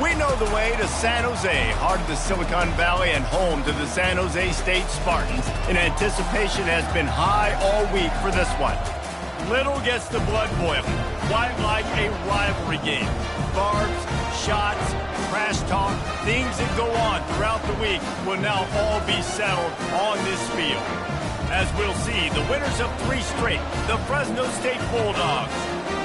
We know the way to San Jose, heart of the Silicon Valley and home to the San Jose State Spartans. And anticipation has been high all week for this one. Little gets the blood boiling, quite like a rivalry game. Barbs, shots, trash talk, things that go on throughout the week will now all be settled on this field. As we'll see, the winners of 3 straight, the Fresno State Bulldogs,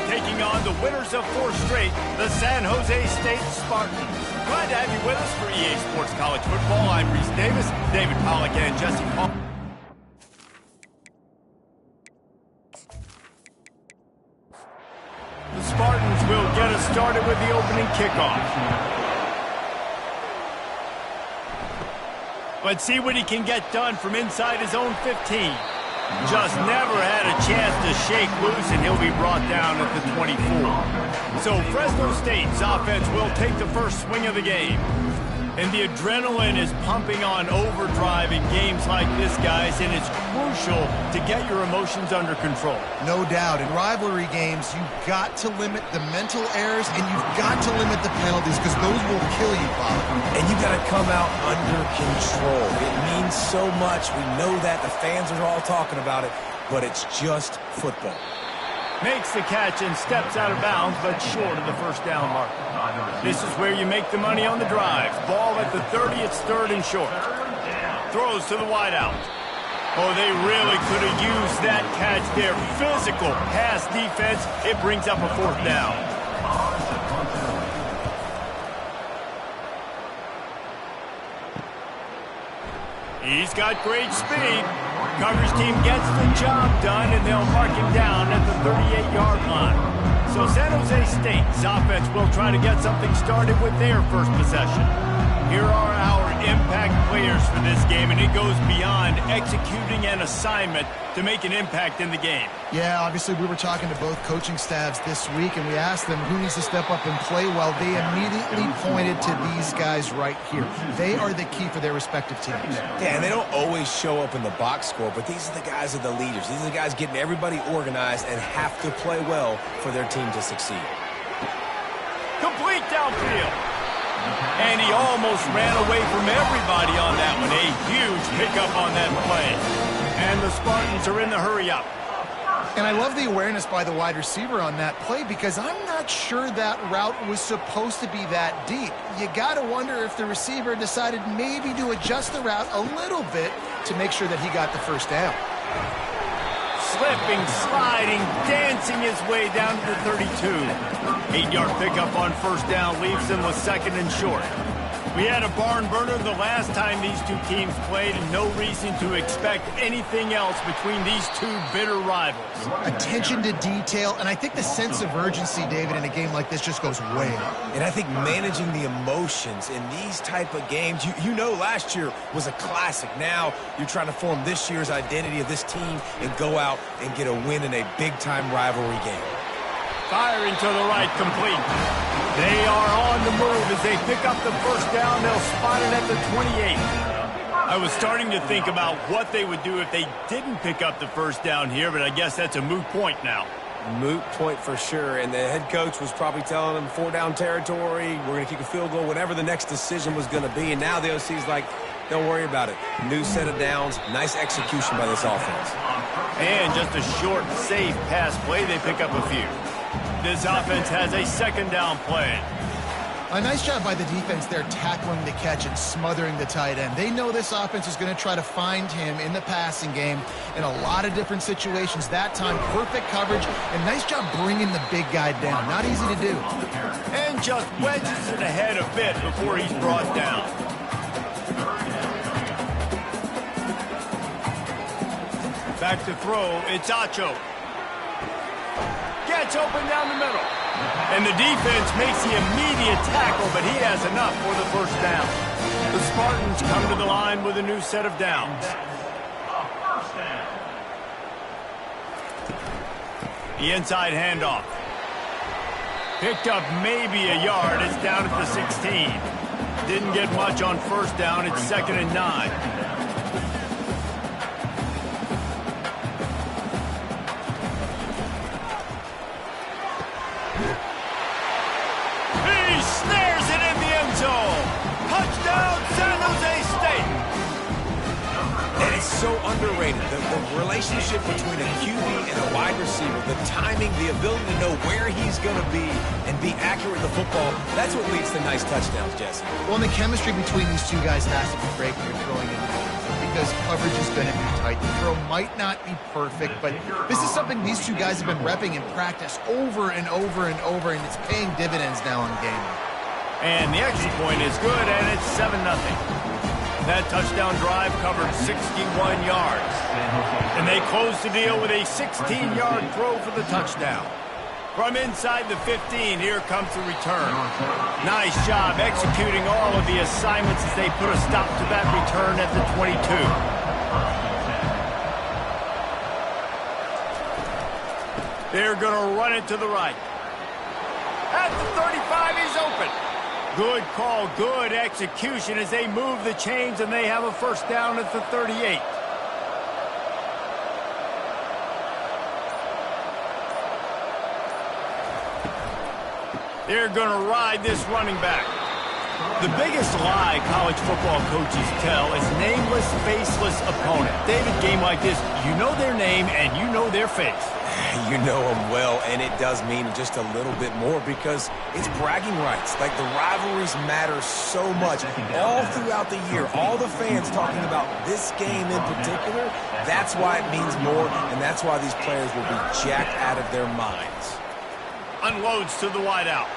taking on the winners of 4 straight, the San Jose State Spartans. Glad to have you with us for EA Sports College Football. I'm Reese Davis, David Pollack, and Jesse Paul. The Spartans will get us started with the opening kickoff. Let's see what he can get done from inside his own 15. Just never had a chance to shake loose, and he'll be brought down at the 24. So Fresno State's offense will take the first swing of the game. And the adrenaline is pumping on overdrive in games like this, guys, and it's crucial to get your emotions under control. No doubt. In rivalry games, you've got to limit the mental errors, and you've got to limit the penalties, because those will kill you, Bob. And you got to come out under control. It means so much. We know that. The fans are all talking about it, but it's just football. Makes the catch and steps out of bounds, but short of the first down mark. This is where you make the money on the drive. Ball at the 30, it's 3rd and short. Throws to the wideout. Oh, they really could have used that catch there. Physical pass defense. It brings up a 4th down. He's got great speed. Coverage team gets the job done, and they'll mark him down at the 38-yard line. So San Jose State's offense will try to get something started with their first possession. Here are our impact players for this game, and it goes beyond executing an assignment to make an impact in the game. Yeah, obviously we were talking to both coaching staffs this week, and we asked them who needs to step up and play well. They immediately pointed to these guys right here. They are the key for their respective teams. Yeah, and they don't always show up in the box score, but these are the guys that are the leaders. These are the guys getting everybody organized and have to play well for their team to succeed. Complete downfield. And he almost ran away from everybody on that one. A huge pickup on that play. And the Spartans are in the hurry-up. And I love the awareness by the wide receiver on that play, because I'm not sure that route was supposed to be that deep. You got to wonder if the receiver decided maybe to adjust the route a little bit to make sure that he got the first down. Slipping, sliding, dancing his way down to the 32. 8-yard pickup on first down leaves him with 2nd and short. We had a barn burner the last time these two teams played, and no reason to expect anything else between these two bitter rivals. Attention to detail, and I think the sense of urgency, David, in a game like this just goes way up. And I think managing the emotions in these type of games, you know last year was a classic. Now you're trying to form this year's identity of this team and go out and get a win in a big-time rivalry game. Firing to the right, complete. They are on the move as they pick up the first down. They'll spot it at the 28. I was starting to think about what they would do if they didn't pick up the first down here, but I guess that's a moot point now. Moot point for sure, and the head coach was probably telling them 4-down territory, we're going to kick a field goal, whatever the next decision was going to be, and now the OC's like, don't worry about it. New set of downs, nice execution by this offense. And just a short, safe pass play, they pick up a few. This offense has a 2nd down play. A nice job by the defense there tackling the catch and smothering the tight end. They know this offense is going to try to find him in the passing game in a lot of different situations. That time, perfect coverage, and nice job bringing the big guy down. Not easy to do. And just wedges it ahead a bit before he's brought down. Back to throw, it's Acho. Gets open down the middle. And the defense makes the immediate tackle, but he has enough for the first down. The Spartans come to the line with a new set of downs. The inside handoff. Picked up maybe a yard. It's down at the 16. Didn't get much on first down. It's 2nd and 9. He snares it in the so underrated. The relationship between a QB and a wide receiver, the timing, the ability to know where he's going to be and be accurate with the football, that's what leads to nice touchdowns, Jesse. Well, and the chemistry between these two guys has to be great when you're throwing in because coverage is going to be tight. The throw might not be perfect, but this is something these two guys have been repping in practice over and over and over, and it's paying dividends now in the game. And the extra point is good, and it's 7-0. That touchdown drive covered 61 yards. And they close the deal with a 16-yard throw for the touchdown. From inside the 15, here comes the return. Nice job executing all of the assignments as they put a stop to that return at the 22. They're going to run it to the right. At the 35, he's open. Good call, good execution as they move the chains and they have a first down at the 38. They're going to ride this running back. The biggest lie college football coaches tell is nameless, faceless opponent. David, game like this, you know their name and you know their face. You know them well, and it does mean just a little bit more because it's bragging rights. Like, the rivalries matter so much. All throughout the year, all the fans talking about this game in particular, that's why it means more, and that's why these players will be jacked out of their minds. Unloads to the wideout.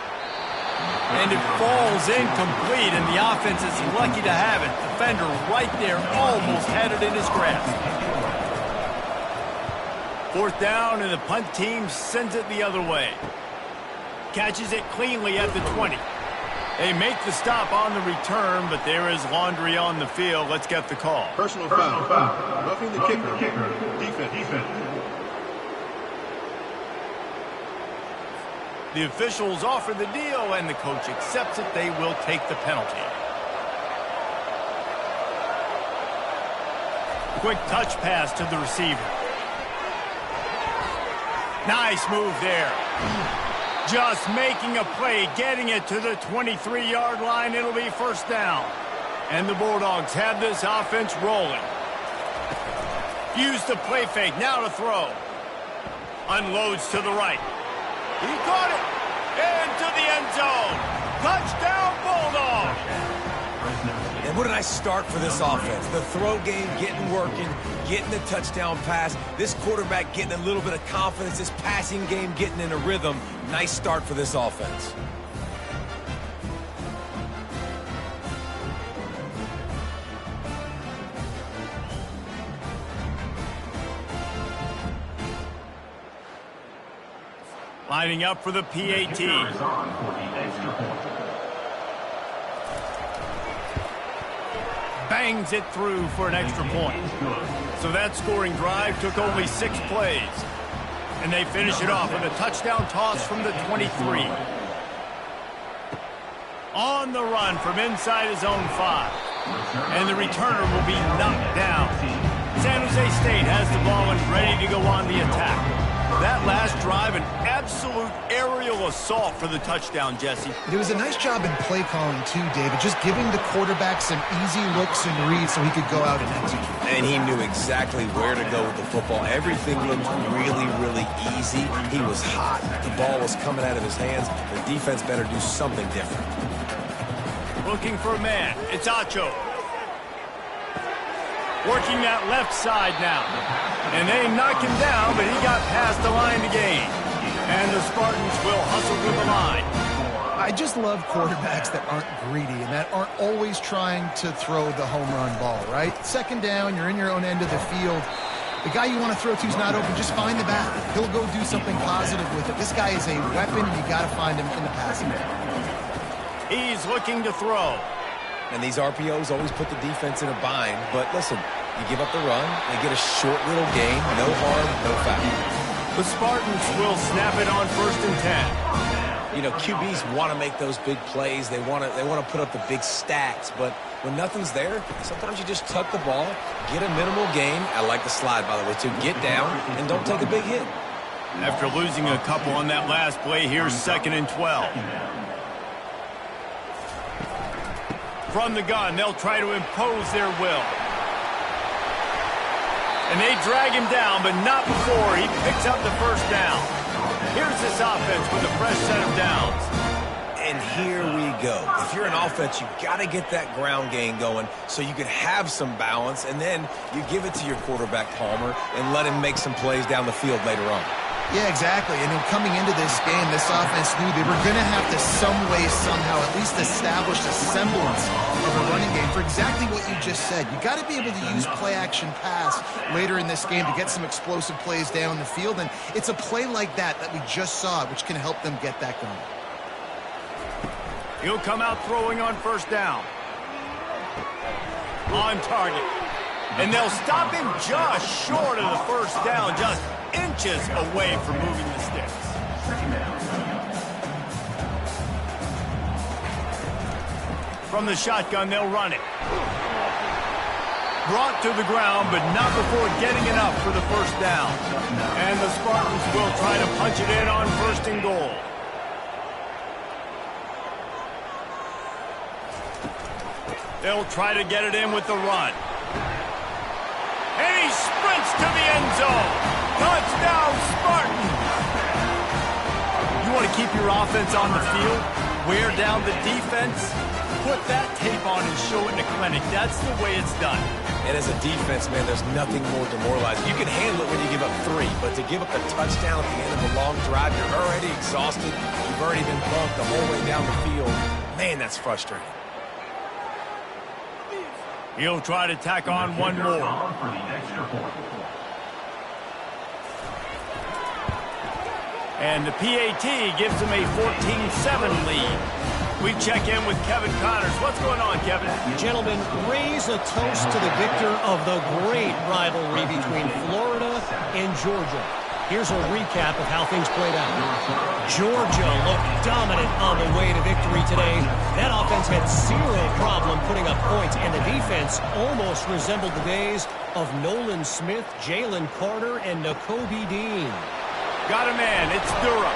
And it falls incomplete, and the offense is lucky to have it. Defender right there almost had it in his grasp. Fourth down, and the punt team sends it the other way. Catches it cleanly at the 20. They make the stop on the return, but there is laundry on the field. Let's get the call. Personal foul. Roughing the kicker. Defense. The officials offer the deal, and the coach accepts it. They will take the penalty. Quick touch pass to the receiver. Nice move there. Just making a play, getting it to the 23-yard line. It'll be first down. And the Bulldogs have this offense rolling. Use the play fake, now to throw. Unloads to the right. He caught it. Into the end zone. Touchdown, Bulldogs. And what a nice start for this offense. The throw game getting working, getting the touchdown pass. This quarterback getting a little bit of confidence. This passing game getting in a rhythm. Nice start for this offense. Lining up for the PAT. Bangs it through for an extra point. So that scoring drive took only 6 plays. And they finish it off with a touchdown toss from the 23. On the run from inside his own 5. And the returner will be knocked down. San Jose State has the ball and ready to go on the attack. That last drive, an absolute aerial assault for the touchdown, Jesse. It was a nice job in play calling, too, David, just giving the quarterback some easy looks and reads so he could go out and execute. And he knew exactly where to go with the football. Everything looked really, really easy. He was hot. The ball was coming out of his hands. The defense better do something different. Looking for a man. It's Acho. Working that left side now. And they knock him down, but he got past the line to gain. And the Spartans will hustle to the line. I just love quarterbacks that aren't greedy and that aren't always trying to throw the home run ball, right? Second down, you're in your own end of the field. The guy you want to throw to is not open. Just find the back. He'll go do something positive with it. This guy is a weapon, and you got to find him in the passing game. He's looking to throw. And these RPOs always put the defense in a bind. But listen, you give up the run, they get a short little gain, no harm, no foul. The Spartans will snap it on 1st and 10. You know, QBs want to make those big plays. They want to put up the big stats. But when nothing's there, sometimes you just tuck the ball, get a minimal gain. I like the slide, by the way, too. Get down and don't take a big hit. After losing a couple on that last play, here's 2nd and 12. From the gun, they'll try to impose their will. And they drag him down, but not before he picks up the first down. Here's this offense with a fresh set of downs. And here we go. If you're an offense, you've got to get that ground game going so you can have some balance, and then you give it to your quarterback, Palmer, and let him make some plays down the field later on. Yeah, exactly. And then coming into this game, this offense knew they were going to have to some way, somehow, at least establish a semblance of a running game for exactly what you just said. You got to be able to use play-action pass later in this game to get some explosive plays down the field. And it's a play like that we just saw, which can help them get that going. He'll come out throwing on first down. On target. And they'll stop him just short of the first down, just inches away from moving the sticks. From the shotgun, they'll run it. Brought to the ground, but not before getting it up for the first down. And the Spartans will try to punch it in on first and goal. They'll try to get it in with the run. And he sprints to the end zone. Touchdown, Spartans! You want to keep your offense on the field? Wear down the defense? Put that tape on and show it in a clinic. That's the way it's done. And as a defense, man, there's nothing more demoralizing. You can handle it when you give up 3, but to give up a touchdown at the end of a long drive, you're already exhausted. You've already been bumped the whole way down the field. Man, that's frustrating. He'll try to tack on one more. And the PAT gives him a 14-7 lead. We check in with Kevin Connors. What's going on, Kevin? Gentlemen, raise a toast to the victor of the great rivalry between Florida and Georgia. Here's a recap of how things played out. Georgia looked dominant on the way to victory today. That offense had zero problem putting up points, and the defense almost resembled the days of Nolan Smith, Jalen Carter, and Nakobe Dean. Got a man. It's Durham.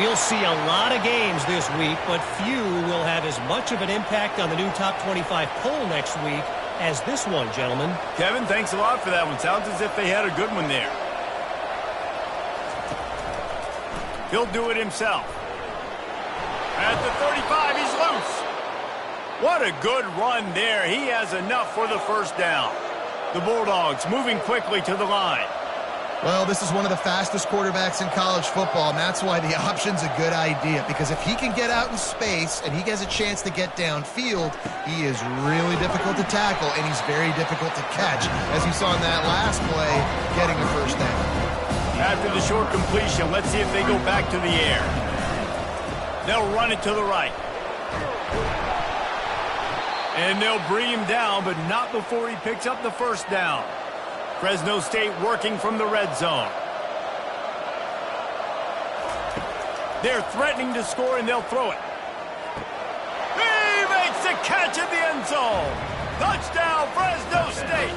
We'll see a lot of games this week, but few will have as much of an impact on the new top 25 poll next week as this one, gentlemen. Kevin, thanks a lot for that one. Sounds as if they had a good one there. He'll do it himself. At the 35, he's loose. What a good run there. He has enough for the first down. The Bulldogs moving quickly to the line. Well, this is one of the fastest quarterbacks in college football, and that's why the option's a good idea, because if he can get out in space and he has a chance to get downfield, he is really difficult to tackle, and he's very difficult to catch, as you saw in that last play, getting a first down. After the short completion, let's see if they go back to the air. They'll run it to the right. And they'll bring him down, but not before he picks up the first down. Fresno State working from the red zone. They're threatening to score, and they'll throw it. He makes the catch in the end zone. Touchdown, Fresno State.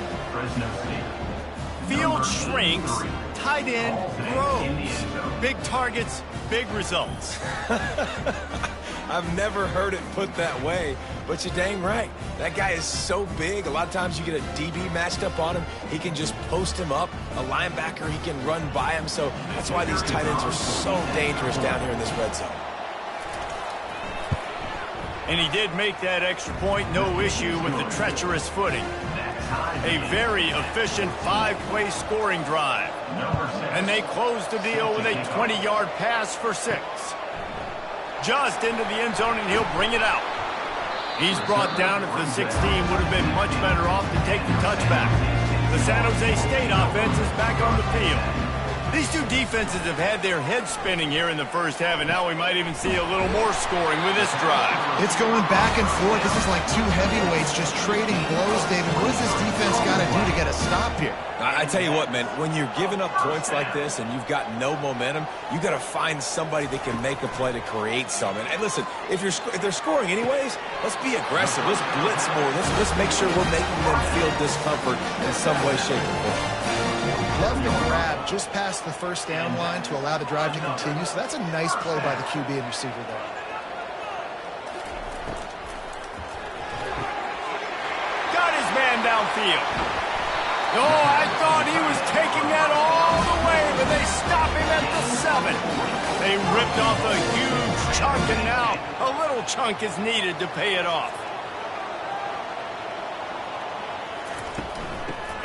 Field shrinks. Tight end grows. Big targets, big results. I've never heard it put that way, but you're dang right. That guy is so big. A lot of times you get a DB matched up on him. He can just post him up. A linebacker, he can run by him. So that's why these tight ends are so dangerous down here in this red zone. And he did make that extra point, no issue with the treacherous footing. A very efficient 5-play scoring drive. And they close the deal with a 20-yard pass for 6. Just into the end zone, and he'll bring it out. He's brought down at the 16. Would have been much better off to take the touchback. The San Jose State offense is back on the field. These two defenses have had their heads spinning here in the first half, and now we might even see a little more scoring with this drive. It's going back and forth. This is like two heavyweights just trading blows, David. What does this defense got to do to get a stop here? I tell you what, man, when you're giving up points like this and you've got no momentum, you got to find somebody that can make a play to create some. And listen, if they're scoring anyways, let's be aggressive. Let's blitz more. Let's make sure we're making them feel discomfort in some way, shape, or form. Love to grab just past the first down line to allow the drive to continue. So that's a nice play by the QB and receiver there. Got his man downfield. Oh, I thought he was taking that all the way, but they stop him at the 7. They ripped off a huge chunk, and now a little chunk is needed to pay it off.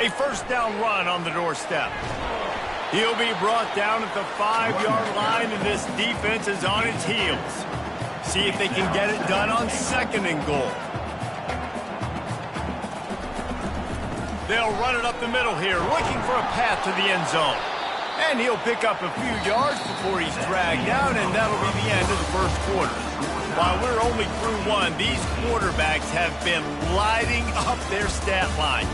A first down run on the doorstep. He'll be brought down at the 5-yard line, and this defense is on its heels. See if they can get it done on 2nd and goal. They'll run it up the middle here, looking for a path to the end zone. And he'll pick up a few yards before he's dragged down, and that'll be the end of the first quarter. While we're only through one, these quarterbacks have been lighting up their stat line.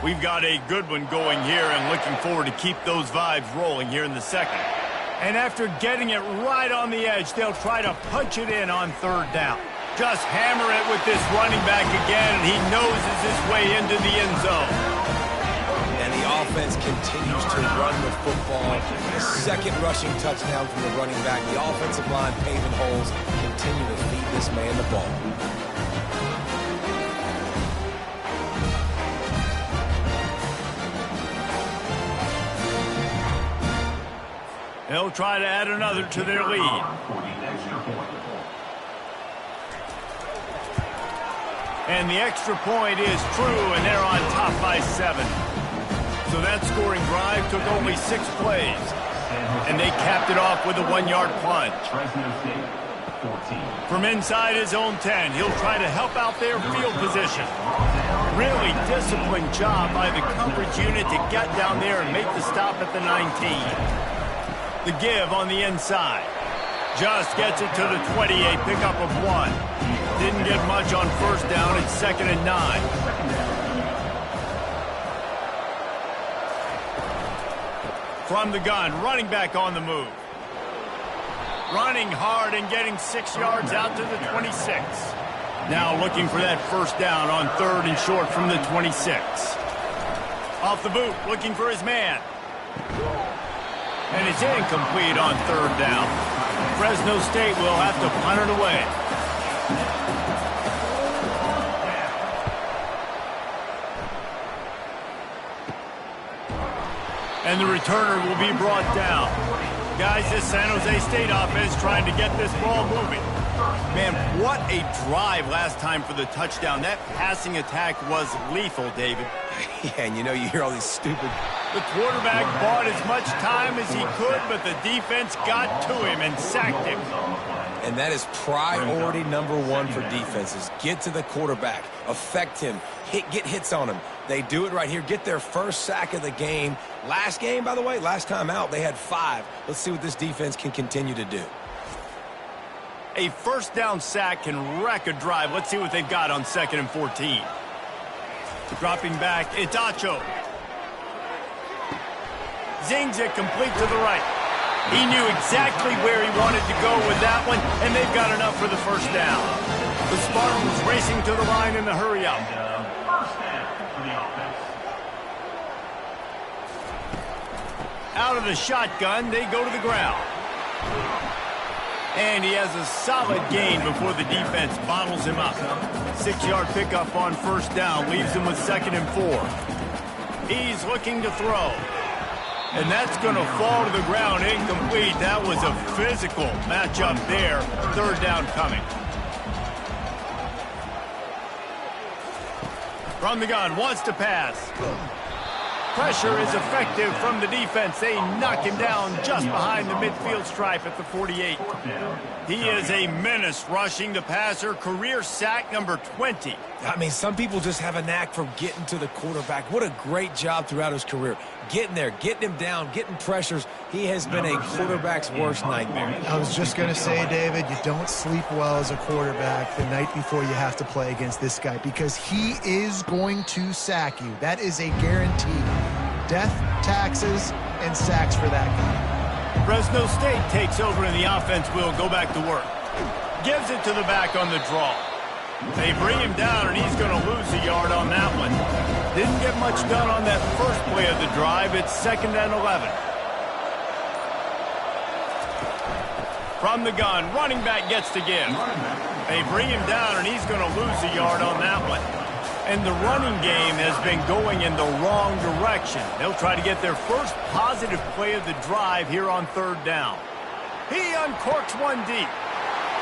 We've got a good one going here and looking forward to keep those vibes rolling here in the second. And after getting it right on the edge, they'll try to punch it in on 3rd down. Just hammer it with this running back again, and he noses his way into the end zone. And the offense continues to run the football. A 2nd rushing touchdown from the running back. The offensive line paving holes. Continue to feed this man the ball. They'll try to add another to their lead. And the extra point is true, and they're on top by 7. So that scoring drive took only 6 plays. And they capped it off with a 1-yard plunge. From inside his own 10, he'll try to help out their field position. Really disciplined job by the coverage unit to get down there and make the stop at the 19. The give on the inside. Just gets it to the 28, pickup of 1. Didn't get much on 1st down. It's 2nd and 9. From the gun, running back on the move. Running hard and getting 6 yards out to the 26. Now looking for that 1st down on 3rd and short from the 26. Off the boot, looking for his man. And it's incomplete on 3rd down. Fresno State will have to punt it away. And the returner will be brought down. Guys, this San Jose State offense trying to get this ball moving. Man, what a drive last time for the touchdown. That passing attack was lethal, David. Yeah, and you know, you hear all these stupid... The quarterback bought as much time as he could, but the defense got to him and sacked him. And that is priority number 1 for defenses. Get to the quarterback. Affect him. Get hits on him. They do it right here. Get their first sack of the game. Last game, by the way, last time out, they had 5. Let's see what this defense can continue to do. A 1st down sack can wreck a drive. Let's see what they've got on 2nd and 14. Dropping back, it's Acho. Zings it complete to the right. He knew exactly where he wanted to go with that one, and they've got enough for the 1st down. The Spartans racing to the line in the hurry-up. Out of the shotgun, they go to the ground. And he has a solid gain before the defense bottles him up. 6-yard pickup on 1st down leaves him with 2nd and 4. He's looking to throw. And that's going to fall to the ground incomplete. That was a physical matchup there. 3rd down coming. From the gun, wants to pass. Pressure is effective from the defense. They knock him down just behind the midfield stripe at the 48. He is a menace rushing the passer. Career sack number 20. I mean, some people just have a knack for getting to the quarterback. What a great job throughout his career. Getting there, getting him down, getting pressures. He has been a quarterback's worst nightmare. I was just going to say, David, you don't sleep well as a quarterback the night before you have to play against this guy because he is going to sack you. That is a guarantee. Death, taxes, and sacks for that guy. Fresno State takes over and the offense will go back to work. Gives it to the back on the draw. They bring him down, and he's going to lose a yard on that one. Didn't get much done on that first play of the drive. It's 2nd and 11. From the gun, running back gets to give. They bring him down, and he's going to lose a yard on that one. And the running game has been going in the wrong direction. They'll try to get their first positive play of the drive here on third down. He uncorks one deep.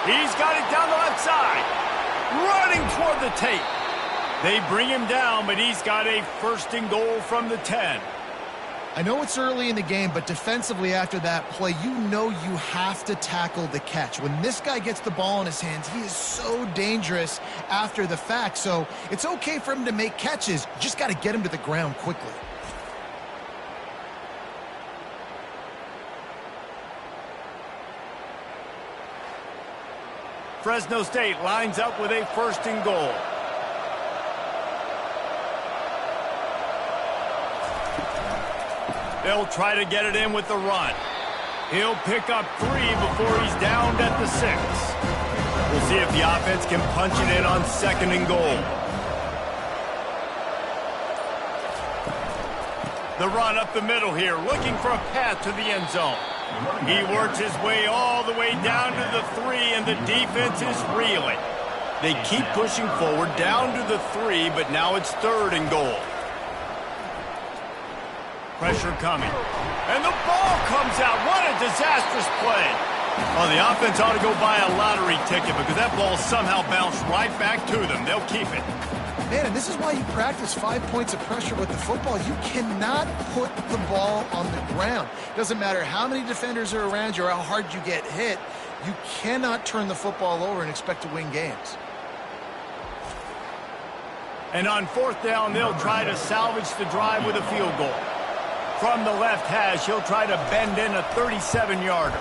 He's got it down the left side. Running toward the tape. They bring him down, but he's got a first and goal from the 10. I know it's early in the game, but defensively after that play, you know you have to tackle the catch. When this guy gets the ball in his hands, he is so dangerous after the fact. So it's okay for him to make catches. You just got to get him to the ground quickly. Fresno State lines up with a first and goal. They'll try to get it in with the run. He'll pick up 3 before he's downed at the 6. We'll see if the offense can punch it in on second and goal. The run up the middle here, looking for a path to the end zone. He works his way all the way down to the 3, and the defense is reeling. They keep pushing forward down to the 3, but now it's third and goal. Pressure coming. And the ball comes out. What a disastrous play. Well, the offense ought to go buy a lottery ticket because that ball somehow bounced right back to them. They'll keep it. Man, and this is why you practice 5 points of pressure with the football. You cannot put the ball on the ground. Doesn't matter how many defenders are around you or how hard you get hit. You cannot turn the football over and expect to win games. And on fourth down, they'll try to salvage the drive with a field goal. From the left hash, he'll try to bend in a 37-yarder.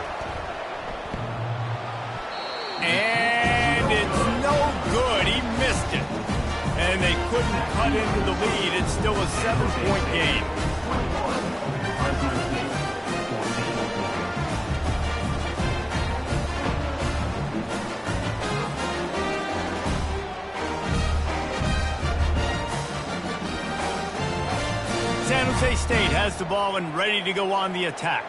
And it's no good. He missed it. And they couldn't cut into the lead. It's still a 7-point game. San Jose State has the ball and ready to go on the attack.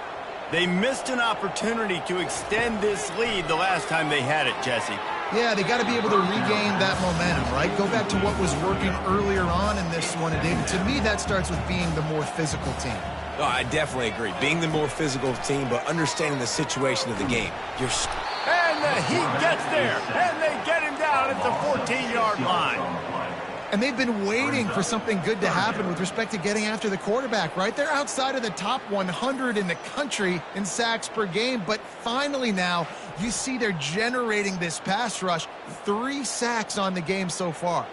They missed an opportunity to extend this lead the last time they had it, Jesse. Yeah, they got to be able to regain that momentum, right? Go back to what was working earlier on in this one. And, David, to me, that starts with being the more physical team. No, I definitely agree. Being the more physical team, but understanding the situation of the game. And the Heat gets there, and they get him down at the 14-yard line. And they've been waiting for something good to happen with respect to getting after the quarterback, right? They're outside of the top 100 in the country in sacks per game, but finally now you see they're generating this pass rush. 3 sacks on the game so far.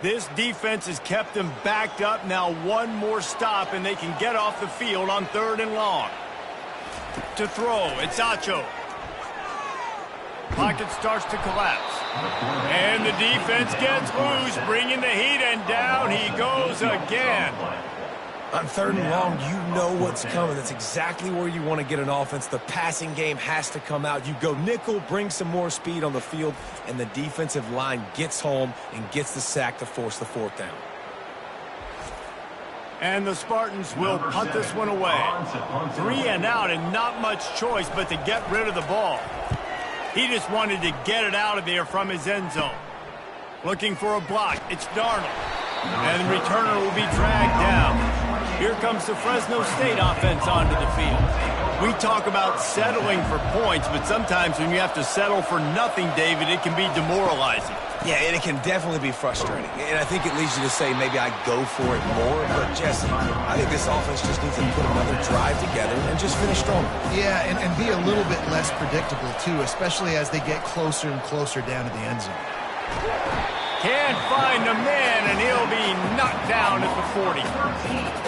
This defense has kept them backed up. Now one more stop, and they can get off the field on third and long. To throw, it's Acho. Pocket starts to collapse. And the defense gets loose, bringing the heat, and down he goes again. On third and long, you know what's coming. That's exactly where you want to get an offense. The passing game has to come out. You go nickel, bring some more speed on the field, and the defensive line gets home and gets the sack to force the fourth down. And the Spartans will punt this one away. 3 and out, and not much choice but to get rid of the ball. He just wanted to get it out of there from his end zone. Looking for a block. It's Darnold. And the returner will be dragged down. Here comes the Fresno State offense onto the field. We talk about settling for points, but sometimes when you have to settle for nothing, David, it can be demoralizing. Yeah, and it can definitely be frustrating. And I think it leads you to say maybe I go for it more. But, Jesse, I think this offense just needs to put another drive together and just finish strong. Yeah, and be a little bit less predictable, too, especially as they get closer and closer down to the end zone. Can't find the man, and he'll be knocked down at the 40.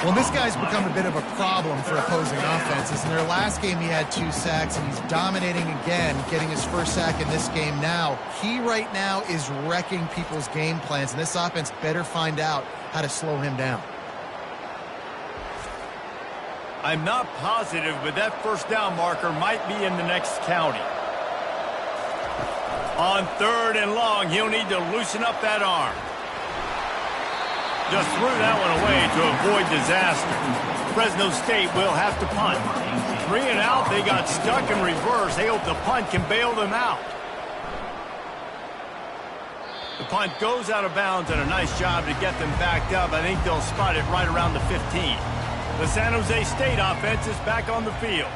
Well, this guy's become a bit of a problem for opposing offenses. In their last game, he had 2 sacks, and he's dominating again, getting his first sack in this game now. He right now is wrecking people's game plans, and this offense better find out how to slow him down. I'm not positive, but that first down marker might be in the next county. On third and long, he'll need to loosen up that arm. Just threw that one away to avoid disaster. Fresno State will have to punt. 3 and out, they got stuck in reverse. They hope the punt can bail them out. The punt goes out of bounds, and a nice job to get them backed up. I think they'll spot it right around the 15. The San Jose State offense is back on the field.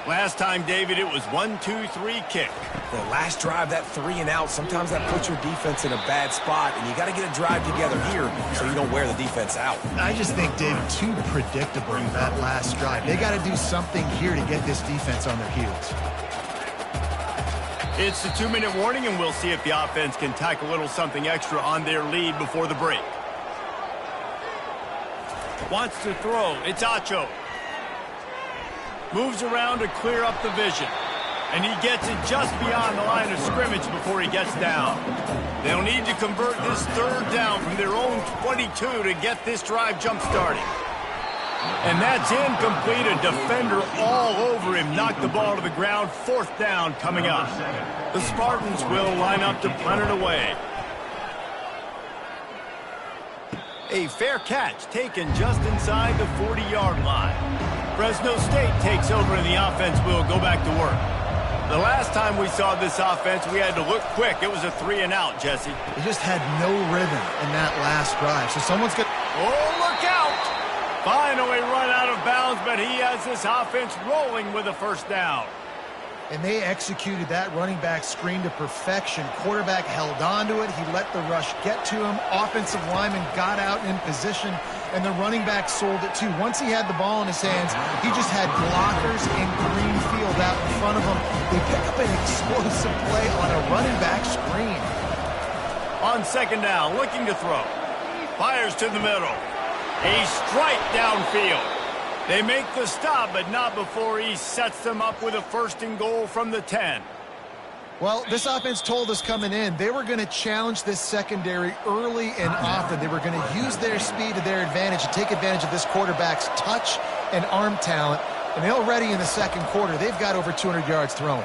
Last time, David, it was 1-2-3 kick. The last drive, that 3 and out, sometimes that puts your defense in a bad spot, and you got to get a drive together here so you don't wear the defense out. I just think, David, too predictable that last drive. They got to do something here to get this defense on their heels. It's the 2-minute warning, and we'll see if the offense can tack a little something extra on their lead before the break. Wants to throw. It's Acho. Moves around to clear up the vision. And he gets it just beyond the line of scrimmage before he gets down. They'll need to convert this 3rd down from their own 22 to get this drive jump-starting. And that's incomplete. A defender all over him. Knocked the ball to the ground. 4th down coming up. The Spartans will line up to punt it away. A fair catch taken just inside the 40-yard line. Fresno State takes over and the offense will go back to work. The last time we saw this offense, we had to look quick. It was a 3 and out, Jesse. They just had no rhythm in that last drive. So someone's going to... Oh, look out! Finally run out of bounds, but he has this offense rolling with a 1st down. And they executed that running back screen to perfection. Quarterback held on to it. He let the rush get to him. Offensive lineman got out in position, and the running back sold it too. Once he had the ball in his hands, he just had blockers in green field out in front of him. They pick up an explosive play on a running back screen. On 2nd down, looking to throw. Fires to the middle. A strike downfield. They make the stop, but not before he sets them up with a 1st and goal from the 10. Well, this offense told us coming in they were going to challenge this secondary early and often. They were going to use their speed to their advantage and take advantage of this quarterback's touch and arm talent. And already in the 2nd quarter, they've got over 200 yards thrown.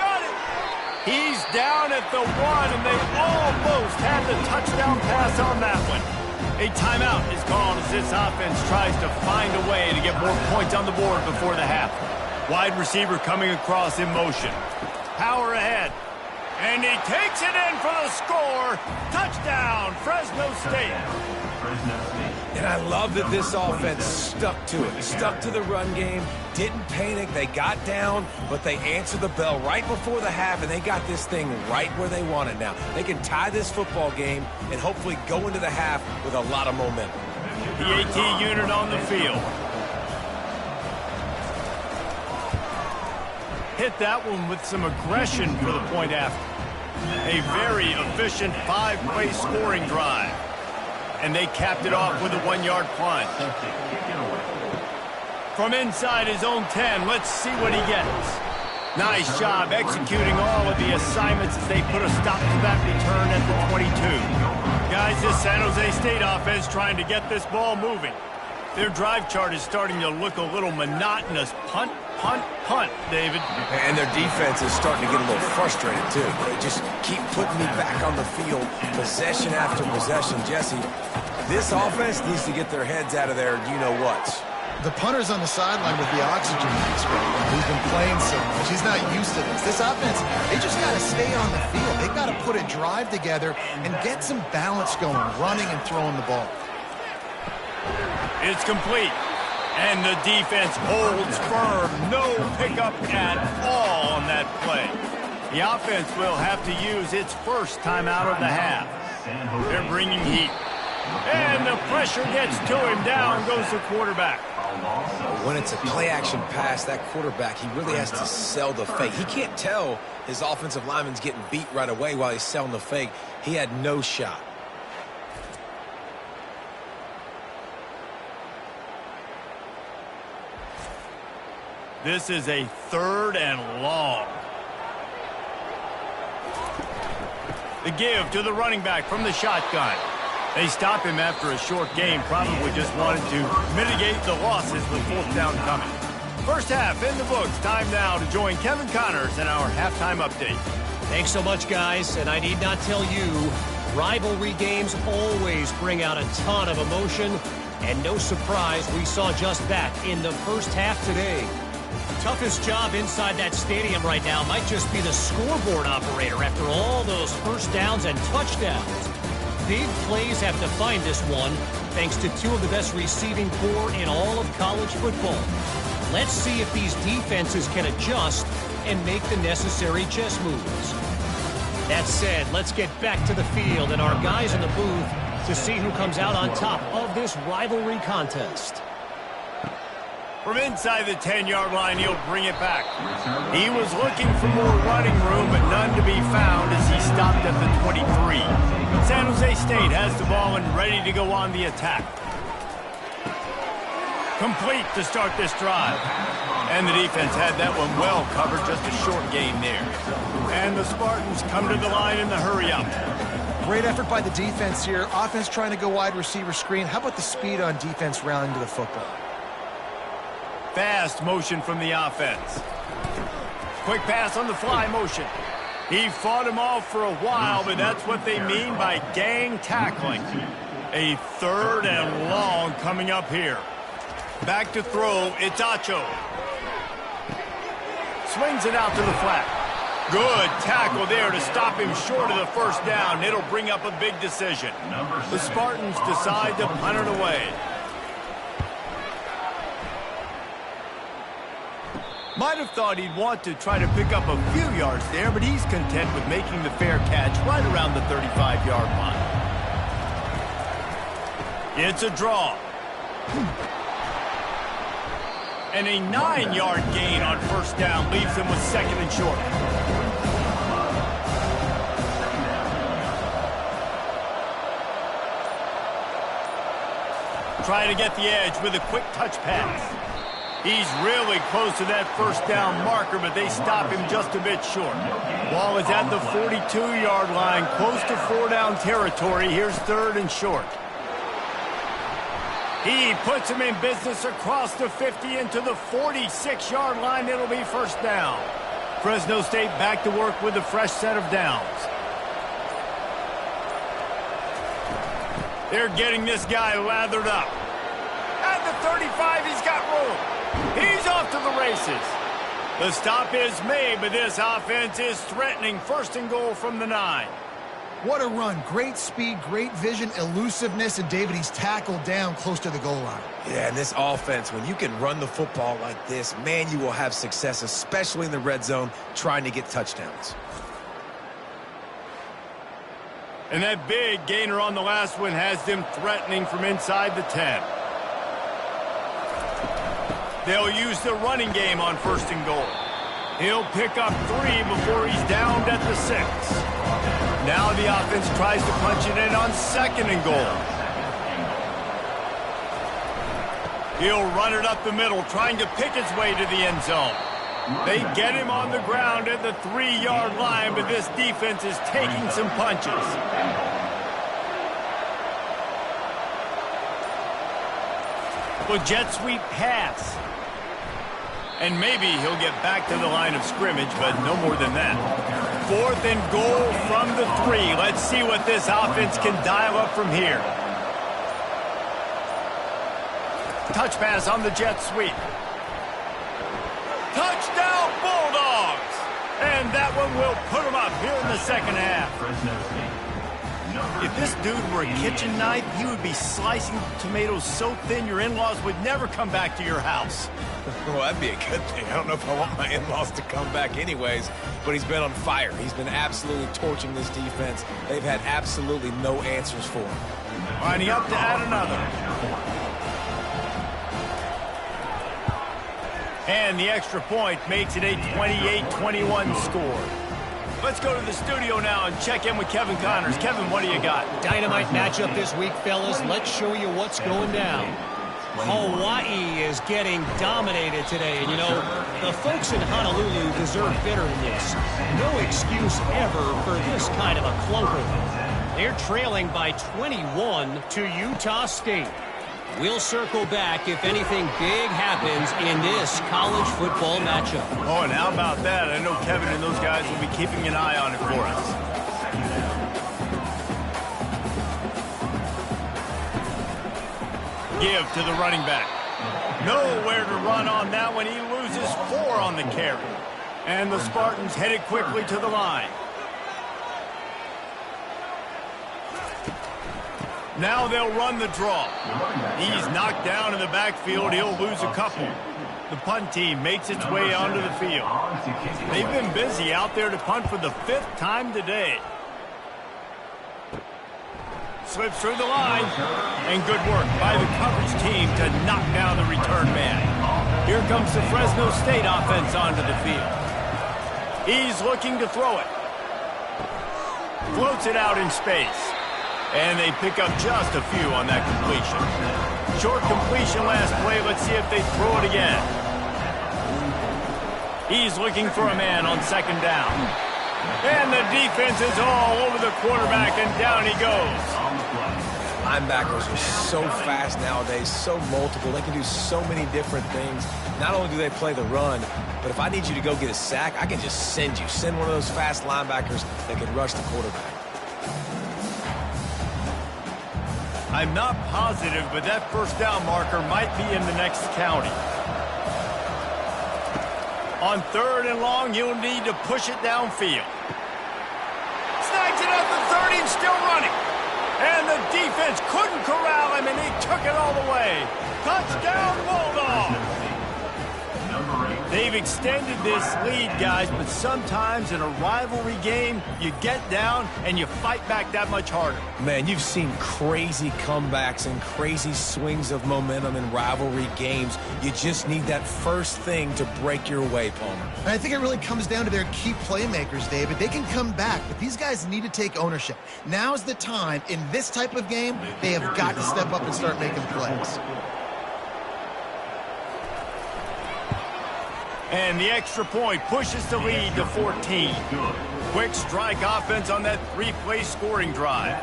Got it! He's down at the 1, and they almost had the touchdown pass on that one. A timeout is called as this offense tries to find a way to get more points on the board before the half. Wide receiver coming across in motion. Power ahead. And he takes it in for the score. Touchdown, Fresno State. And I love that this offense stuck to it. Stuck to the run game. Didn't panic. They got down, but they answered the bell right before the half, and they got this thing right where they want it now. They can tie this football game and hopefully go into the half with a lot of momentum. The AT unit on the field. Hit that one with some aggression for the point after. A very efficient 5-play scoring drive. And they capped it off with a 1-yard punt. From inside his own 10, let's see what he gets. Nice job executing all of the assignments as they put a stop to that return at the 22. Guys, this San Jose State offense trying to get this ball moving. Their drive chart is starting to look a little monotonous. Punt, punt, punt, David. And their defense is starting to get a little frustrated, too. They just keep putting me back on the field, possession after possession. Jesse, this offense needs to get their heads out of there, you-know-whats. The punter's on the sideline with the oxygen mask right now. He's been playing so much. He's not used to this. This offense, they just got to stay on the field. They've got to put a drive together and get some balance going, running and throwing the ball. It's complete. And the defense holds firm. No pickup at all on that play. The offense will have to use its 1st timeout of the half. They're bringing heat. And the pressure gets to him. Down goes the quarterback. When it's a play-action pass, that quarterback, he really has to sell the fake. He can't tell his offensive lineman's getting beat right away while he's selling the fake. He had no shot. This is a 3rd and long. The give to the running back from the shotgun. They stop him after a short game. Probably just wanted to mitigate the losses with 4th down coming. First half in the books. Time now to join Kevin Connors in our halftime update. Thanks so much, guys. And I need not tell you, rivalry games always bring out a ton of emotion. And no surprise, we saw just that in the first half today. Toughest job inside that stadium right now might just be the scoreboard operator after all those first downs and touchdowns. Big plays have defined this one, thanks to two of the best receiving corps in all of college football. Let's see if these defenses can adjust and make the necessary chess moves. That said, let's get back to the field and our guys in the booth to see who comes out on top of this rivalry contest. From inside the 10-yard line, he'll bring it back. He was looking for more running room, but none to be found as he stopped at the 23. San Jose State has the ball and ready to go on the attack. Complete to start this drive. And the defense had that one well covered, just a short gain there. And the Spartans come to the line in the hurry-up. Great effort by the defense here. Offense trying to go wide receiver screen. How about the speed on defense rallying to the football? Fast motion from the offense. Quick pass on the fly motion. He fought him off for a while, but that's what they mean by gang tackling. A 3rd and long coming up here. Back to throw, it's Acho. Swings it out to the flat. Good tackle there to stop him short of the first down. It'll bring up a big decision. The Spartans decide to punt it away. Might have thought he'd want to try to pick up a few yards there, but he's content with making the fair catch right around the 35-yard line. It's a draw. And a 9-yard gain on first down leaves him with 2nd and short. Trying to get the edge with a quick touch pass. He's really close to that first down marker, but they stop him just a bit short. Ball is at the 42-yard line, close to 4-down territory. Here's 3rd and short. He puts him in business across the 50 into the 46-yard line. It'll be first down. Fresno State back to work with a fresh set of downs. They're getting this guy lathered up. At the 35, he's got room. He's off to the races. The stop is made, but this offense is threatening. 1st and goal from the 9. What a run. Great speed, great vision, elusiveness, and David, he's tackled down close to the goal line. Yeah, and this offense, when you can run the football like this, man, you will have success, especially in the red zone, trying to get touchdowns. And that big gainer on the last one has them threatening from inside the 10. They'll use the running game on 1st and goal. He'll pick up 3 before he's downed at the 6. Now the offense tries to punch it in on 2nd and goal. He'll run it up the middle, trying to pick his way to the end zone. They get him on the ground at the 3-yard line, but this defense is taking some punches. Well, jet sweep pass. And maybe he'll get back to the line of scrimmage, but no more than that. 4th and goal from the 3. Let's see what this offense can dial up from here. Touch pass on the jet sweep. Touchdown, Bulldogs! And that one will put them up here in the 2nd half. If this dude were a kitchen knife, he would be slicing tomatoes so thin your in-laws would never come back to your house. Well, that'd be a good thing. I don't know if I want my in-laws to come back anyways, but he's been on fire. He's been absolutely torching this defense. They've had absolutely no answers for him. Lining up to add another. And the extra point makes it a 28-21 score. Let's go to the studio now and check in with Kevin Connors. Kevin, what do you got? Dynamite matchup this week, fellas. Let's show you what's going down. Hawaii is getting dominated today. And, you know, the folks in Honolulu deserve better than this. No excuse ever for this kind of a clunker. They're trailing by 21 to Utah State. We'll circle back if anything big happens in this college football matchup. Oh, and how about that? I know Kevin and those guys will be keeping an eye on it for us. give to the running back. Nowhere to run on that one. He loses 4 on the carry. And the Spartans headed quickly to the line. Now they'll run the draw. He's knocked down in the backfield. He'll lose a couple. The punt team makes its way onto the field. They've been busy out there to punt for the 5th time today. Slips through the line. And good work by the coverage team to knock down the return man. Here comes the Fresno State offense onto the field. He's looking to throw it. Floats it out in space. And they pick up just a few on that completion. Short completion last play. Let's see if they throw it again. He's looking for a man on 2nd down. And the defense is all over the quarterback, and down he goes. Linebackers are so fast nowadays, so multiple. They can do so many different things. Not only do they play the run, but if I need you to go get a sack, I can just send you. Send one of those fast linebackers that can rush the quarterback. I'm not positive, but that 1st down marker might be in the next county. On 3rd and long, you'll need to push it downfield. Snags it at the 30 and still running. And the defense couldn't corral him, and he took it all the way. Touchdown, Bulldogs! They've extended this lead, guys, but sometimes in a rivalry game, you get down and you fight back that much harder. Man, you've seen crazy comebacks and crazy swings of momentum in rivalry games. You just need that first thing to break your way, Palmer. And I think it really comes down to their key playmakers, David. They can come back, but these guys need to take ownership. Now's the time. In this type of game, they have got to step up and start making plays. And the extra point pushes the lead to 14. Quick strike offense on that 3-play scoring drive.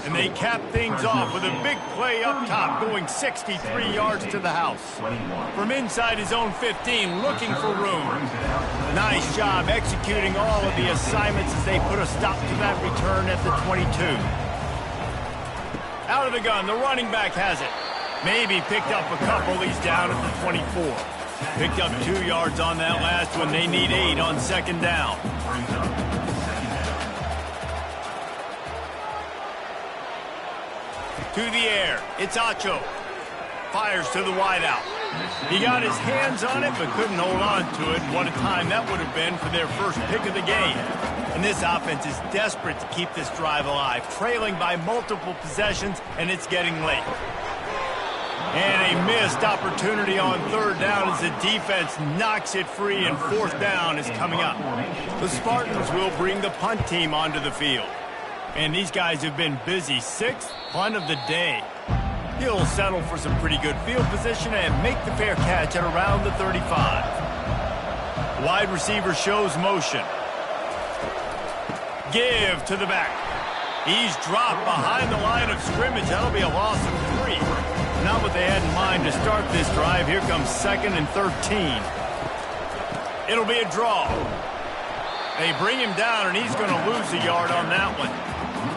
And they cap things off with a big play up top, going 63 yards to the house. From inside his own 15, looking for room. Nice job executing all of the assignments as they put a stop to that return at the 22. Out of the gun, the running back has it. Maybe picked up a couple. He's down at the 24. Picked up 2 yards on that last one. They need 8 on 2nd down. To the air. It's Acho. Fires to the wideout. He got his hands on it, but couldn't hold on to it. What a time that would have been for their first pick of the game. And this offense is desperate to keep this drive alive, trailing by multiple possessions, and it's getting late. And a missed opportunity on 3rd down as the defense knocks it free, and 4th down is coming up. The Spartans will bring the punt team onto the field. And these guys have been busy. 6th punt of the day. He'll settle for some pretty good field position and make the fair catch at around the 35. Wide receiver shows motion. Give to the back. He's dropped behind the line of scrimmage. That'll be a loss of 3. Not what they had in mind to start this drive. Here comes 2nd and 13. It'll be a draw. They bring him down, and he's going to lose a yard on that one.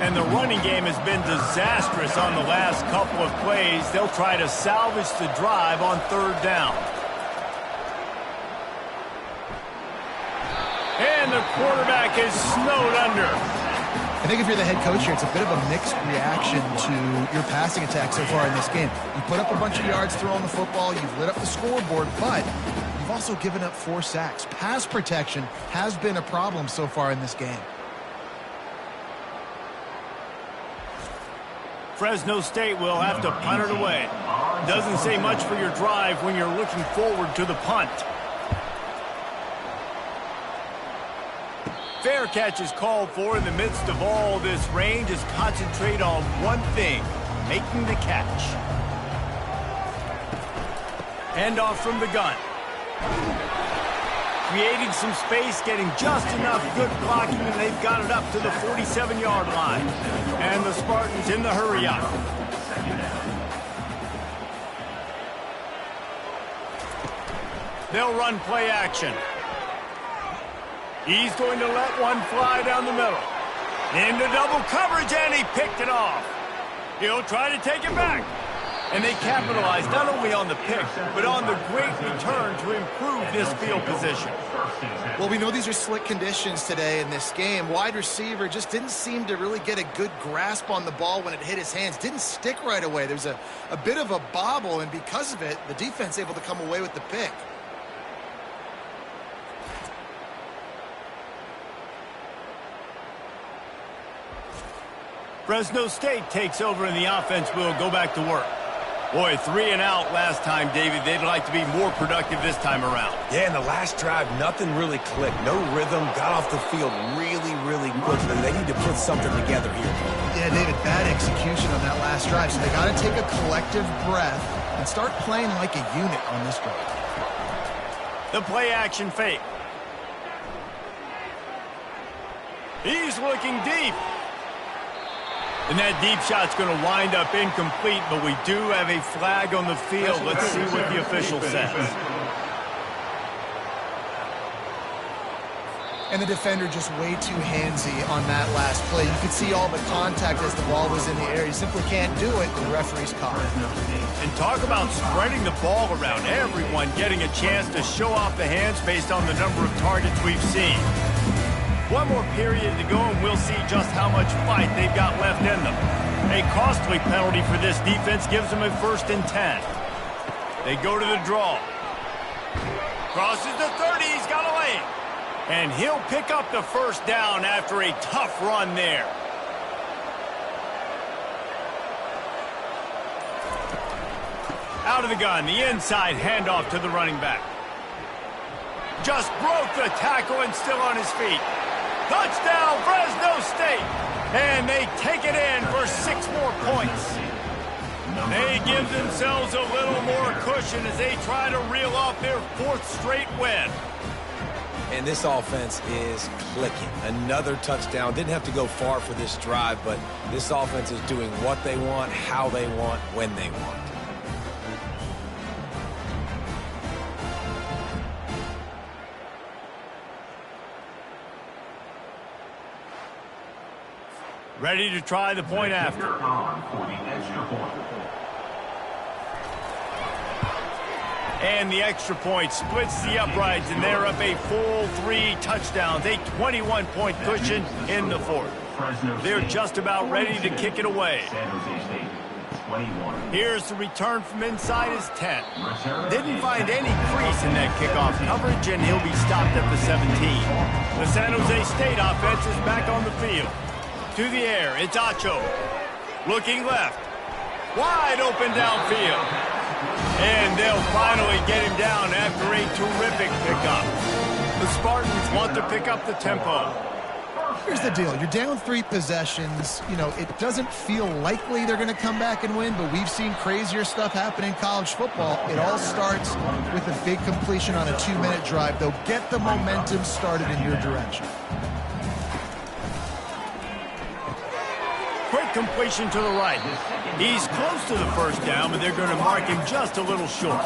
And the running game has been disastrous on the last couple of plays. They'll try to salvage the drive on 3rd down. And the quarterback is snowed under. I think if you're the head coach here, it's a bit of a mixed reaction to your passing attack so far in this game. You put up a bunch of yards throwing the football, you've lit up the scoreboard, but you've also given up 4 sacks. Pass protection has been a problem so far in this game. Fresno State will have to punt it away. Doesn't say much for your drive when you're looking forward to the punt. Fair catch is called for in the midst of all this rain. Just concentrate on one thing, making the catch. Handoff from the gun. Creating some space, getting just enough good blocking, and they've got it up to the 47-yard line. And the Spartans in the hurry up. They'll run play action. He's going to let one fly down the middle. Into double coverage, and he picked it off. He'll try to take it back. And they capitalized not only on the pick, but on the great return to improve this field position. Well, we know these are slick conditions today in this game. Wide receiver just didn't seem to really get a good grasp on the ball when it hit his hands. Didn't stick right away. There's a bit of a bobble, and because of it, the defense able to come away with the pick. Fresno State takes over, and the offense will go back to work. Boy, 3 and out last time, David. They'd like to be more productive this time around. Yeah, in the last drive, nothing really clicked. No rhythm. Got off the field really, really quickly. They need to put something together here. Yeah, David, bad execution on that last drive. So they got to take a collective breath and start playing like a unit on this drive. The play-action fake. He's looking deep. And that deep shot's going to wind up incomplete, but we do have a flag on the field. Let's see what the official says. And the defender just way too handsy on that last play. You could see all the contact as the ball was in the air. You simply can't do it. The referee's caught it. And talk about spreading the ball around. Everyone getting a chance to show off the hands based on the number of targets we've seen. One more period to go, and we'll see just how much fight they've got left in them. A costly penalty for this defense gives them a 1st and 10. They go to the draw. Crosses the 30. He's got a lane. And he'll pick up the 1st down after a tough run there. Out of the gun, the inside handoff to the running back. Just broke the tackle and still on his feet. Touchdown, Fresno State! And they take it in for 6 more points. They give themselves a little more cushion as they try to reel off their 4th straight win. And this offense is clicking. Another touchdown. Didn't have to go far for this drive, but this offense is doing what they want, how they want, when they want. Ready to try the point after. And the extra point splits the uprights, and they're up a full 3 touchdowns, a 21-point cushion in the 4th. They're just about ready to kick it away. Here's the return from inside his 10. Didn't find any crease in that kickoff coverage, and he'll be stopped at the 17. The San Jose State offense is back on the field. To the air, it's Acho. Looking left. Wide open downfield. And they'll finally get him down after a terrific pickup. The Spartans want to pick up the tempo. Here's the deal. You're down 3 possessions. You know, it doesn't feel likely they're going to come back and win, but we've seen crazier stuff happen in college football. It all starts with a big completion on a 2-minute drive. They'll get the momentum started in your direction. Quick completion to the right. He's close to the 1st down, but they're going to mark him just a little short.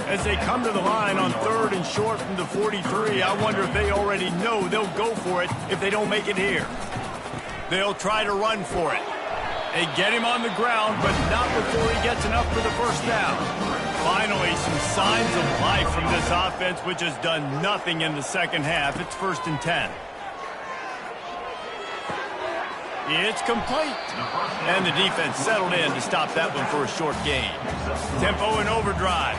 As they come to the line on 3rd and short from the 43, I wonder if they already know they'll go for it if they don't make it here. They'll try to run for it. They get him on the ground, but not before he gets enough for the 1st down. Finally, some signs of life from this offense, which has done nothing in the 2nd half. It's 1st and 10. It's complete. And the defense settled in to stop that one for a short gain. Tempo and overdrive.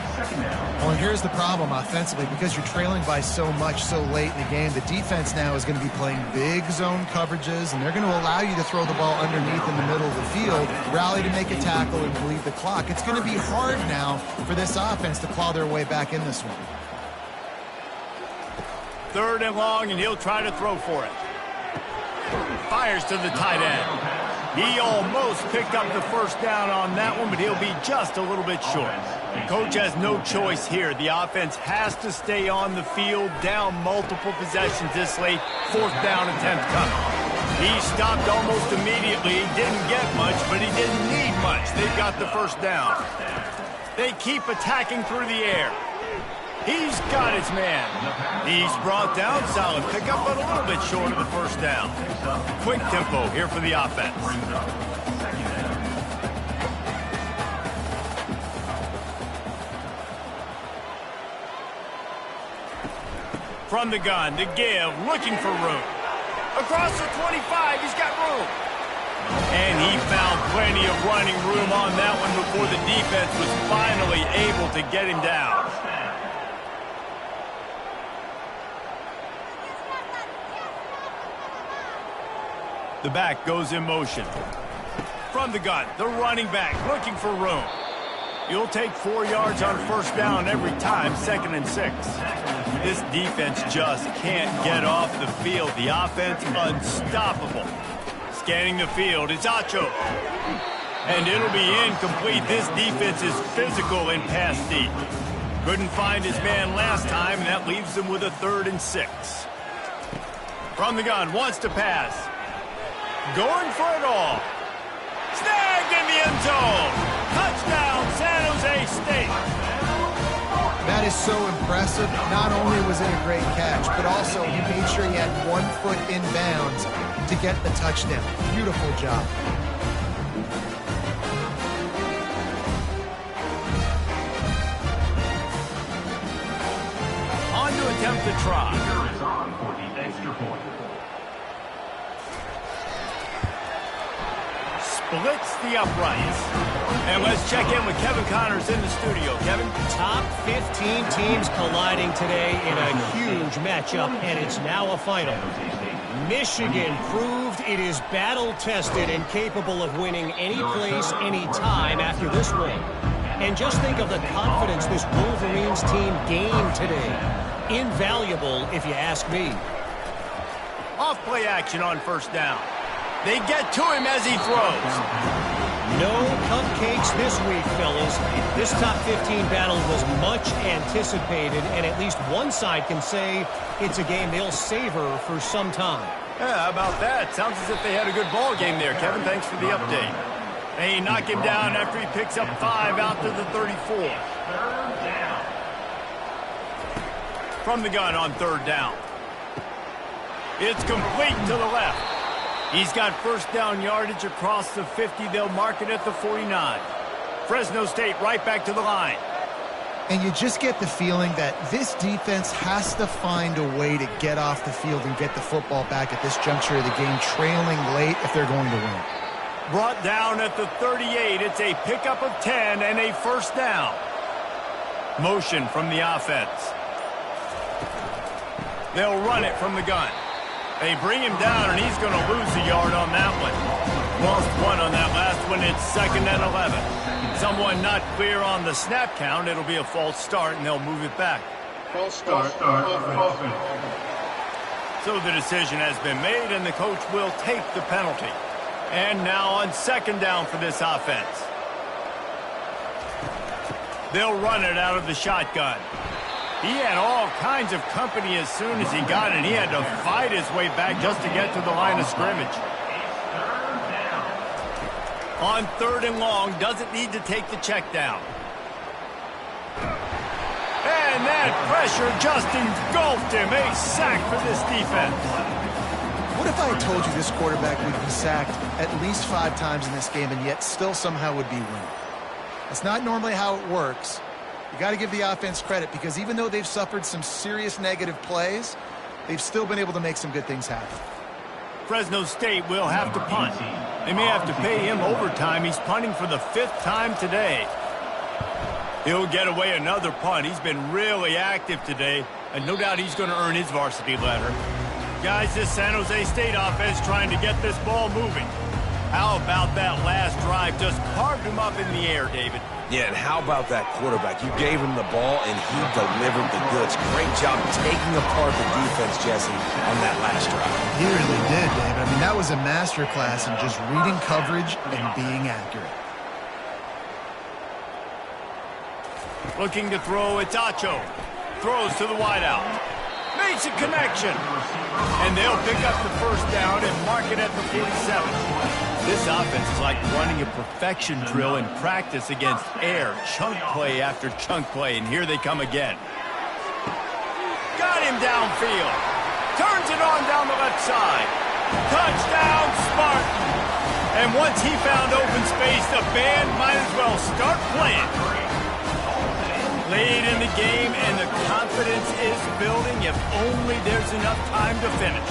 Well, and here's the problem offensively. Because you're trailing by so much so late in the game, the defense now is going to be playing big zone coverages, and they're going to allow you to throw the ball underneath in the middle of the field, rally to make a tackle, and bleed the clock. It's going to be hard now for this offense to claw their way back in this one. 3rd and long, and he'll try to throw for it. Fires to the tight end. He almost picked up the 1st down on that one, but he'll be just a little bit short. The coach has no choice here. The offense has to stay on the field, down multiple possessions this late. 4th down attempt coming. He stopped almost immediately. He didn't get much, but he didn't need much. They've got the 1st down. They keep attacking through the air. He's got his man. He's brought down. Solid pickup, but a little bit short of the 1st down. Quick tempo here for the offense. From the gun, the give, looking for room. Across the 25, he's got room. And he found plenty of running room on that one before the defense was finally able to get him down. The back goes in motion. From the gun, the running back looking for room. You'll take 4 yards on first down every time, 2nd and 6. This defense just can't get off the field. The offense unstoppable. Scanning the field, it's Acho. And it'll be incomplete. This defense is physical in pass deep. Couldn't find his man last time, and that leaves him with a 3rd and 6. From the gun, wants to pass. Going for it all. Snagged in the end zone. Touchdown, San Jose State. That is so impressive. Not only was it a great catch, but also he made sure he had 1 foot in bounds to get the touchdown. Beautiful job. On to attempt the try. Splits the uprights. And let's check in with Kevin Connors in the studio. Kevin? Top 15 teams colliding today in a huge matchup, and it's now a final. Michigan proved it is battle-tested and capable of winning any place, any time after this win. And just think of the confidence this Wolverines team gained today. Invaluable, if you ask me. Off-play action on first down. They get to him as he throws. No cupcakes this week, fellas. This top 15 battle was much anticipated, and at least one side can say it's a game they'll savor for some time. Yeah, how about that? Sounds as if they had a good ball game there, Kevin. Thanks for the update. They knock him down after he picks up 5 out to the 34. From the gun on 3rd down. It's complete to the left. He's got first down yardage across the 50. They'll mark it at the 49. Fresno State right back to the line. And you just get the feeling that this defense has to find a way to get off the field and get the football back at this juncture of the game, trailing late if they're going to win. Brought down at the 38. It's a pickup of 10 and a first down. Motion from the offense. They'll run it from the gun. They bring him down, and he's going to lose a yard on that one. Lost 1 on that last one. It's 2nd and 11. Someone not clear on the snap count. It'll be a false start, and they'll move it back. False start. So the decision has been made, and the coach will take the penalty. And now on 2nd down for this offense. They'll run it out of the shotgun. He had all kinds of company as soon as he got it. He had to fight his way back just to get to the line of scrimmage. On 3rd and long, doesn't need to take the check down. And that pressure just engulfed him. A sack for this defense. What if I had told you this quarterback would be sacked at least 5 times in this game and yet still somehow would be winning? That's not normally how it works. You got to give the offense credit because even though they've suffered some serious negative plays, they've still been able to make some good things happen. Fresno State will have to punt. They may have to pay him overtime. He's punting for the 5th time today. He'll get away another punt. He's been really active today, and no doubt he's going to earn his varsity letter. Guys, this San Jose State offense trying to get this ball moving. How about that last drive? Just carved him up in the air, David. Yeah, and how about that quarterback? You gave him the ball, and he delivered the goods. Great job taking apart the defense, Jesse, on that last drive. He really did, David. I mean, that was a masterclass in just reading coverage and being accurate. Looking to throw, it's Acho. Throws to the wideout. Makes a connection. And they'll pick up the first down and mark it at the 47. This offense is like running a perfection drill in practice against air. Chunk play after chunk play, and here they come again. Got him downfield. Turns it on down the left side. Touchdown, Spartan. And once he found open space, the band might as well start playing. Lead in the game, and the confidence is building if only there's enough time to finish.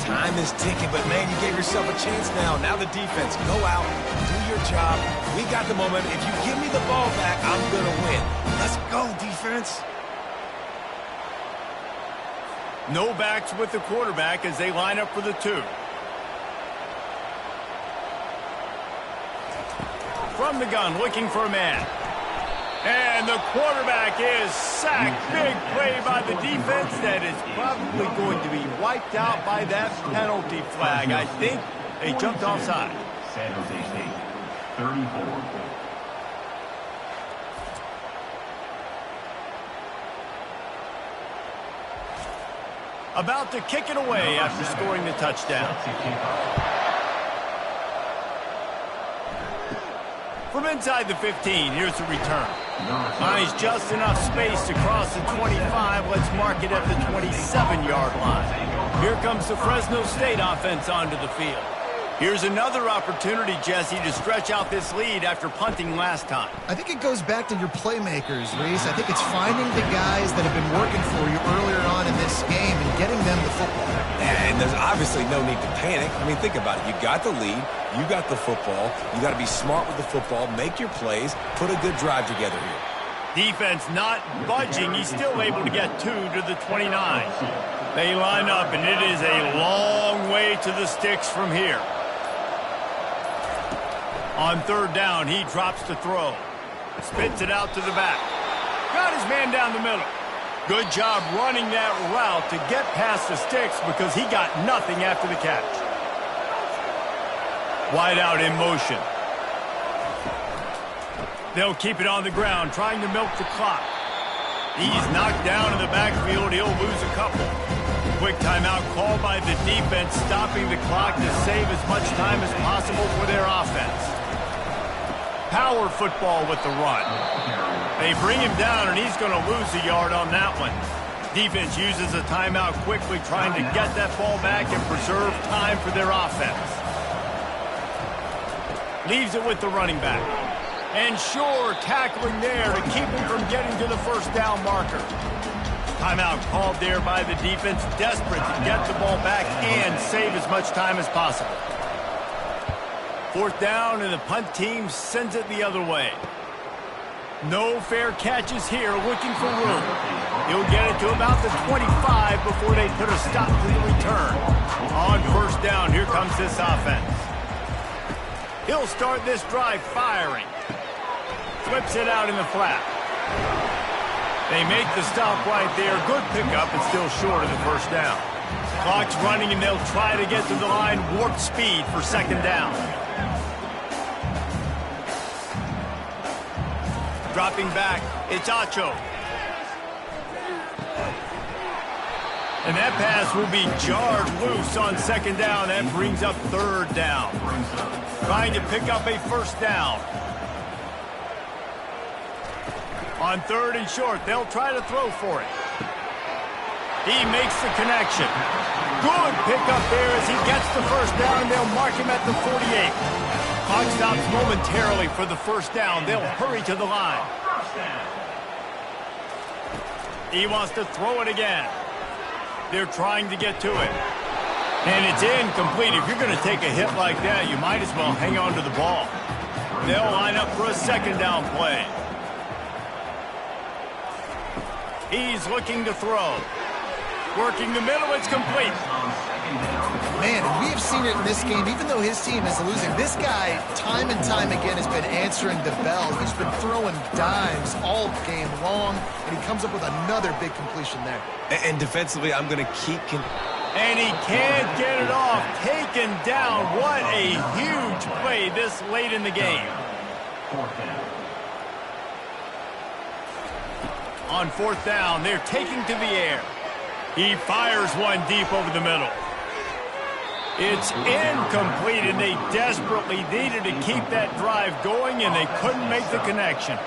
Time is ticking, but, man, you gave yourself a chance now. Now the defense, go out, do your job. We got the moment. If you give me the ball back, I'm going to win. Let's go, defense. No backs with the quarterback as they line up for the 2. From the gun, looking for a man. And the quarterback is sacked. Big play by the defense that is probably going to be wiped out by that penalty flag. I think they jumped offside. San Jose State, 34. About to kick it away after scoring the touchdown. From inside the 15, here's the return. Finds just enough space to cross the 25. Let's mark it at the 27-yard line. Here comes the Fresno State offense onto the field. Here's another opportunity, Jesse, to stretch out this lead after punting last time. I think it goes back to your playmakers, Reese. I think it's finding the guys that have been working for you earlier on in this game and getting them the football. And there's obviously no need to panic. I mean, think about it. You got the lead. You got the football. You got to be smart with the football, make your plays, put a good drive together here. Defense not budging. He's still able to get 2 to the 29. They line up, and it is a long way to the sticks from here. On 3rd down, he drops to throw. Spits it out to the back. Got his man down the middle. Good job running that route to get past the sticks because he got nothing after the catch. Wide out in motion. They'll keep it on the ground, trying to milk the clock. He's knocked down in the backfield. He'll lose a couple. Quick timeout called by the defense, stopping the clock to save as much time as possible for their offense. Power football with the run. They bring him down, and he's going to lose a yard on that one. Defense uses a timeout quickly, trying to get that ball back and preserve time for their offense. Leaves it with the running back. And sure, tackling there to keep him from getting to the 1st down marker. Timeout called there by the defense, desperate to get the ball back and save as much time as possible. 4th down, and the punt team sends it the other way. No fair catches here, looking for room. He'll get it to about the 25 before they put a stop to the return. On 1st down, here comes this offense. He'll start this drive firing. Flips it out in the flat. They make the stop right there. Good pickup, but still short of the 1st down. Clock's running, and they'll try to get to the line warp speed for 2nd down. Dropping back, it's Acho. And that pass will be jarred loose on 2nd down. That brings up 3rd down. Trying to pick up a 1st down. On 3rd and short, they'll try to throw for it. He makes the connection. Good pickup there as he gets the 1st down. They'll mark him at the 48. Clock stops momentarily for the 1st down. They'll hurry to the line. He wants to throw it again. They're trying to get to it. And it's incomplete. If you're going to take a hit like that, you might as well hang on to the ball. They'll line up for a 2nd down play. He's looking to throw. Working the middle, it's complete. Man, we have seen it in this game. Even though his team is losing, this guy, time and time again, has been answering the bell. He's been throwing dimes all game long, and he comes up with another big completion there. And defensively, I'm going to keep... And he can't get it off. Taken down. What a huge play this late in the game. On 4th down, they're taking to the air. He fires one deep over the middle. It's incomplete, and they desperately needed to keep that drive going, and they couldn't make the connection.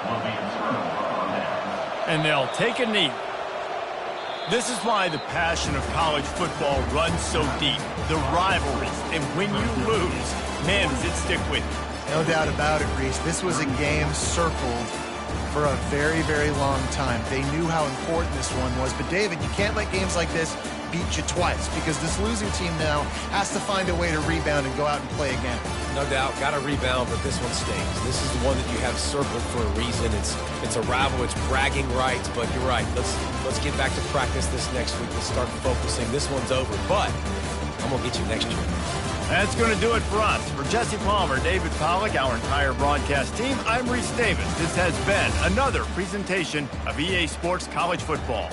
And they'll take a knee. This is why the passion of college football runs so deep. The rivalries, and when you lose, man, does it stick with you. No doubt about it, Reese. This was a game circled for a very, very long time. They knew how important this one was. But, David, you can't let games like this beat you twice because this losing team now has to find a way to rebound and go out and play again. No doubt, got to rebound, but this one stays. This is the one that you have circled for a reason. It's a rival, it's bragging rights, but you're right. Let's get back to practice this next week. Let's start focusing. This one's over, but I'm going to get you next year. That's going to do it for us. For Jesse Palmer, David Pollack, our entire broadcast team, I'm Reese Davis. This has been another presentation of EA Sports College Football.